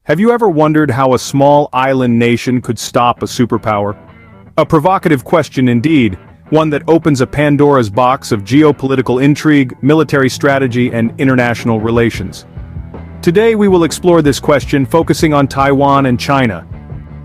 Have you ever wondered how a small island nation could stop a superpower? A provocative question indeed, one that opens a Pandora's box of geopolitical intrigue, military strategy, and international relations. Today we will explore this question focusing on Taiwan and China.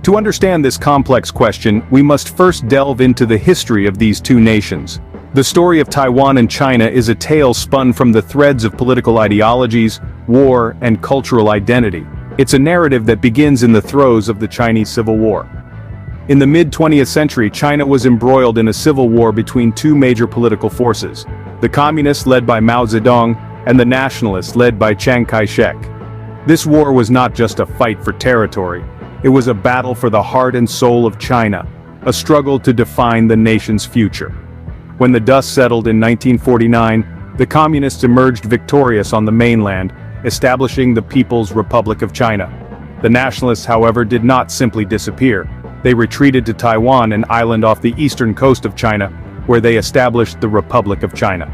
To understand this complex question, we must first delve into the history of these two nations. The story of Taiwan and China is a tale spun from the threads of political ideologies, war, and cultural identity. It's a narrative that begins in the throes of the Chinese Civil War. In the mid-20th century, China was embroiled in a civil war between two major political forces, the communists led by Mao Zedong and the nationalists led by Chiang Kai-shek. This war was not just a fight for territory, it was a battle for the heart and soul of China, a struggle to define the nation's future. When the dust settled in 1949, the communists emerged victorious on the mainland, establishing the People's Republic of China. The nationalists, however, did not simply disappear. They retreated to Taiwan, an island off the eastern coast of China, where they established the Republic of China.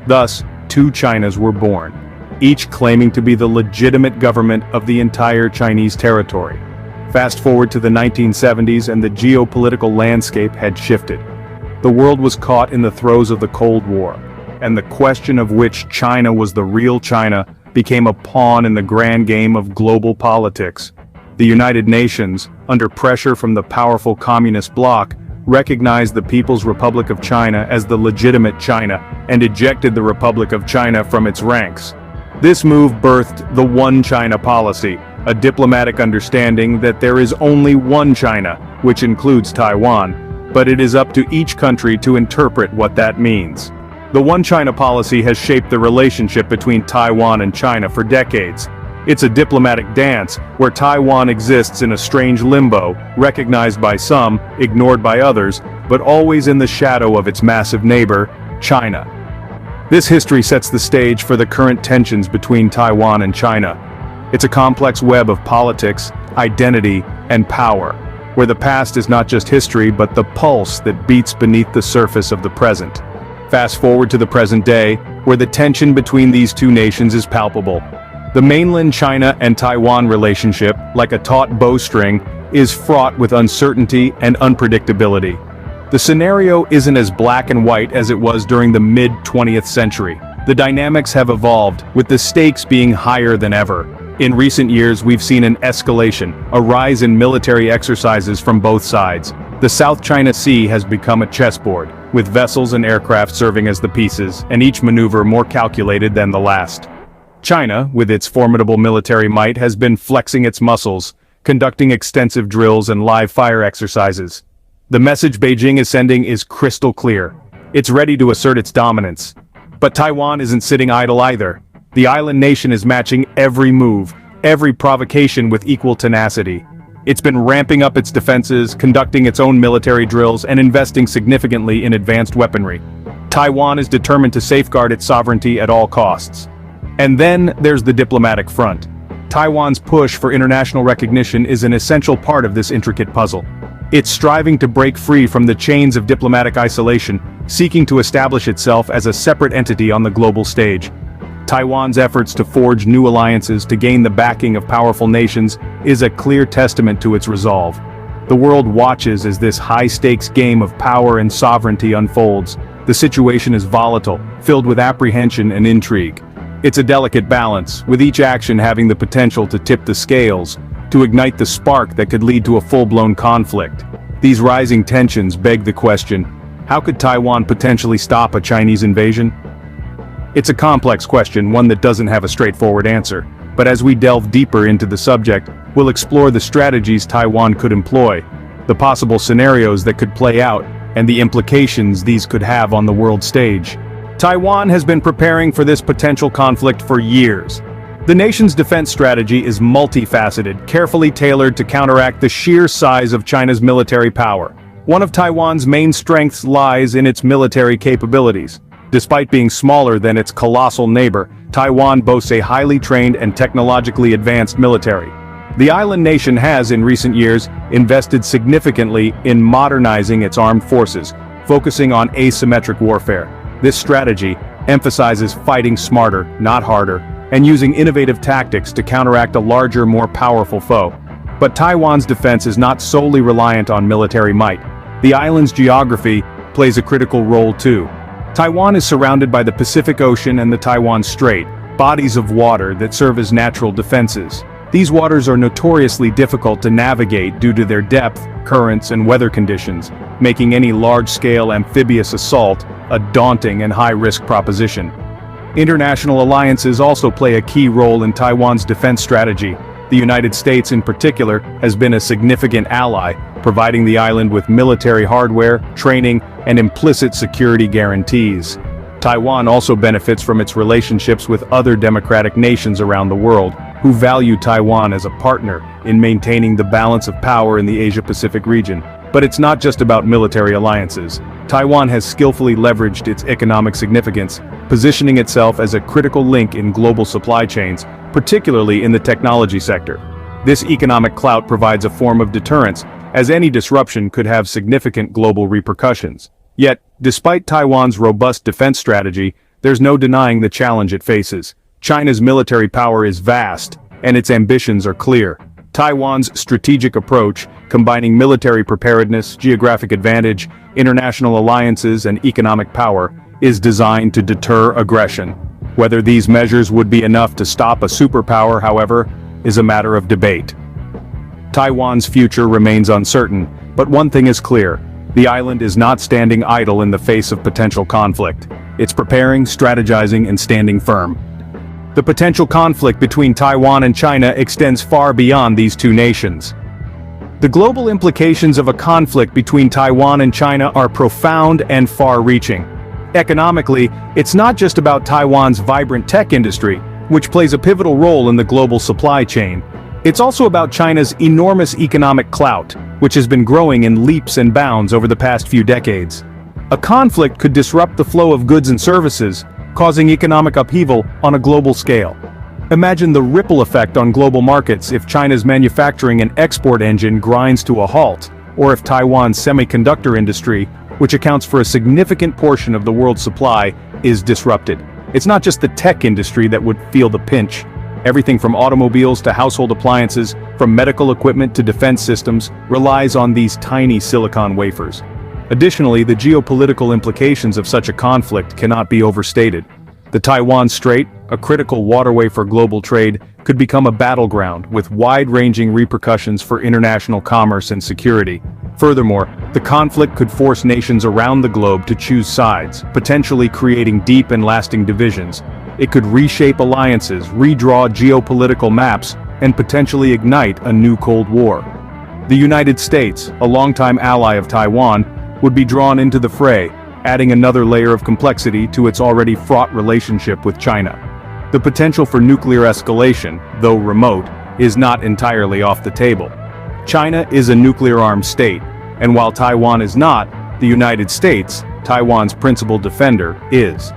Thus, two Chinas were born, each claiming to be the legitimate government of the entire Chinese territory. Fast forward to the 1970s and the geopolitical landscape had shifted. The world was caught in the throes of the Cold War, and the question of which China was the real China became a pawn in the grand game of global politics. The United Nations, under pressure from the powerful communist bloc, recognized the People's Republic of China as the legitimate China and ejected the Republic of China from its ranks. This move birthed the One China policy, a diplomatic understanding that there is only one China, which includes Taiwan, but it is up to each country to interpret what that means. The One China policy has shaped the relationship between Taiwan and China for decades. It's a diplomatic dance where Taiwan exists in a strange limbo, recognized by some, ignored by others, but always in the shadow of its massive neighbor, China. This history sets the stage for the current tensions between Taiwan and China. It's a complex web of politics, identity, and power, where the past is not just history but the pulse that beats beneath the surface of the present. Fast forward to the present day, where the tension between these two nations is palpable. The mainland China and Taiwan relationship, like a taut bowstring, is fraught with uncertainty and unpredictability. The scenario isn't as black and white as it was during the mid-20th century. The dynamics have evolved, with the stakes being higher than ever. In recent years, we've seen an escalation, a rise in military exercises from both sides. The South China Sea has become a chessboard, with vessels and aircraft serving as the pieces, and each maneuver more calculated than the last. China, with its formidable military might, has been flexing its muscles, conducting extensive drills and live fire exercises. The message Beijing is sending is crystal clear. It's ready to assert its dominance. But Taiwan isn't sitting idle either. The island nation is matching every move, every provocation with equal tenacity. It's been ramping up its defenses, conducting its own military drills, and investing significantly in advanced weaponry. Taiwan is determined to safeguard its sovereignty at all costs. And then there's the diplomatic front. Taiwan's push for international recognition is an essential part of this intricate puzzle. It's striving to break free from the chains of diplomatic isolation, seeking to establish itself as a separate entity on the global stage. Taiwan's efforts to forge new alliances to gain the backing of powerful nations is a clear testament to its resolve. The world watches as this high-stakes game of power and sovereignty unfolds. The situation is volatile, filled with apprehension and intrigue. It's a delicate balance, with each action having the potential to tip the scales, to ignite the spark that could lead to a full-blown conflict. These rising tensions beg the question, how could Taiwan potentially stop a Chinese invasion? It's a complex question, one that doesn't have a straightforward answer, but as we delve deeper into the subject, we'll explore the strategies Taiwan could employ, the possible scenarios that could play out, and the implications these could have on the world stage. Taiwan has been preparing for this potential conflict for years. The nation's defense strategy is multifaceted, carefully tailored to counteract the sheer size of China's military power. One of Taiwan's main strengths lies in its military capabilities. Despite being smaller than its colossal neighbor, Taiwan boasts a highly trained and technologically advanced military. The island nation has, in recent years, invested significantly in modernizing its armed forces, focusing on asymmetric warfare. This strategy emphasizes fighting smarter, not harder, and using innovative tactics to counteract a larger, more powerful foe. But Taiwan's defense is not solely reliant on military might. The island's geography plays a critical role too. Taiwan is surrounded by the Pacific Ocean and the Taiwan Strait, bodies of water that serve as natural defenses. These waters are notoriously difficult to navigate due to their depth, currents, and weather conditions, making any large-scale amphibious assault a daunting and high-risk proposition. International alliances also play a key role in Taiwan's defense strategy. The United States in particular has been a significant ally, providing the island with military hardware, training, and implicit security guarantees. Taiwan also benefits from its relationships with other democratic nations around the world, who value Taiwan as a partner in maintaining the balance of power in the Asia-Pacific region. But it's not just about military alliances. Taiwan has skillfully leveraged its economic significance, positioning itself as a critical link in global supply chains, particularly in the technology sector. This economic clout provides a form of deterrence, as any disruption could have significant global repercussions. Yet, despite Taiwan's robust defense strategy, there's no denying the challenge it faces. China's military power is vast, and its ambitions are clear. Taiwan's strategic approach, combining military preparedness, geographic advantage, international alliances, and economic power, is designed to deter aggression. Whether these measures would be enough to stop a superpower, however, is a matter of debate. Taiwan's future remains uncertain, but one thing is clear: the island is not standing idle in the face of potential conflict. It's preparing, strategizing, and standing firm. The potential conflict between Taiwan and China extends far beyond these two nations. The global implications of a conflict between Taiwan and China are profound and far-reaching. Economically, it's not just about Taiwan's vibrant tech industry, which plays a pivotal role in the global supply chain. It's also about China's enormous economic clout, which has been growing in leaps and bounds over the past few decades. A conflict could disrupt the flow of goods and services, causing economic upheaval on a global scale. Imagine the ripple effect on global markets if China's manufacturing and export engine grinds to a halt, or if Taiwan's semiconductor industry, which accounts for a significant portion of the world's supply, is disrupted. It's not just the tech industry that would feel the pinch. Everything from automobiles to household appliances, from medical equipment to defense systems, relies on these tiny silicon wafers. Additionally, the geopolitical implications of such a conflict cannot be overstated. The Taiwan Strait, a critical waterway for global trade, could become a battleground with wide-ranging repercussions for international commerce and security. Furthermore, the conflict could force nations around the globe to choose sides, potentially creating deep and lasting divisions. It could reshape alliances, redraw geopolitical maps, and potentially ignite a new Cold War. The United States, a longtime ally of Taiwan, would be drawn into the fray, adding another layer of complexity to its already fraught relationship with China. The potential for nuclear escalation, though remote, is not entirely off the table. China is a nuclear-armed state, and while Taiwan is not, the United States, Taiwan's principal defender, is.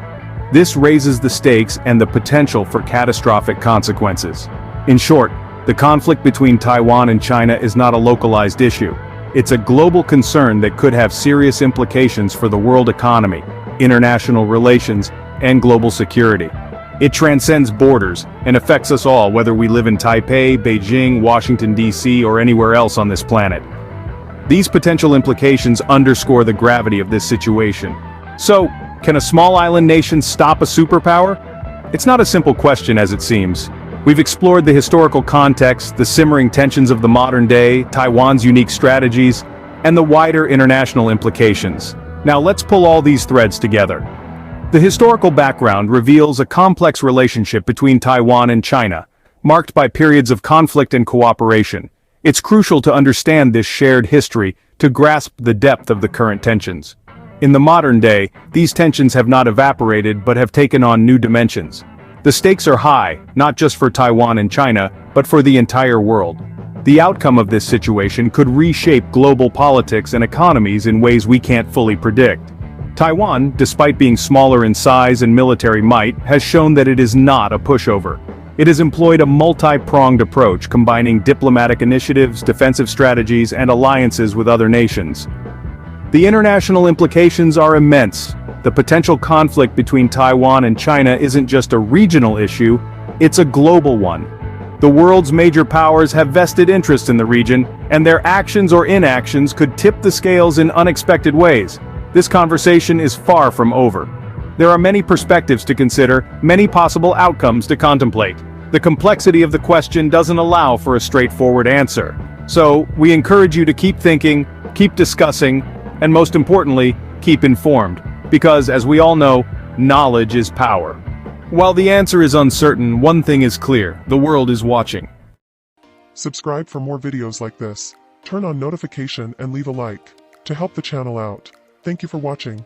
This raises the stakes and the potential for catastrophic consequences. In short, the conflict between Taiwan and China is not a localized issue. It's a global concern that could have serious implications for the world economy, international relations, and global security. It transcends borders and affects us all, whether we live in Taipei, Beijing, Washington, D.C., or anywhere else on this planet. These potential implications underscore the gravity of this situation. So, can a small island nation stop a superpower? It's not a simple question as it seems. We've explored the historical context, the simmering tensions of the modern day, Taiwan's unique strategies, and the wider international implications. Now let's pull all these threads together. The historical background reveals a complex relationship between Taiwan and China, marked by periods of conflict and cooperation. It's crucial to understand this shared history to grasp the depth of the current tensions. In the modern day, these tensions have not evaporated but have taken on new dimensions. The stakes are high, not just for Taiwan and China, but for the entire world. The outcome of this situation could reshape global politics and economies in ways we can't fully predict. Taiwan, despite being smaller in size and military might, has shown that it is not a pushover. It has employed a multi-pronged approach combining diplomatic initiatives, defensive strategies, and alliances with other nations. The international implications are immense. The potential conflict between Taiwan and China isn't just a regional issue, It's a global one. The world's major powers have vested interest in the region, and their actions or inactions could tip the scales in unexpected ways. This conversation is far from over. There are many perspectives to consider, many possible outcomes to contemplate. The complexity of the question doesn't allow for a straightforward answer. So, we encourage you to keep thinking, keep discussing, and most importantly, keep informed. Because, as we all know, knowledge is power. While the answer is uncertain, one thing is clear: the world is watching. Subscribe for more videos like this. Turn on notification and leave a like to help the channel out. Thank you for watching.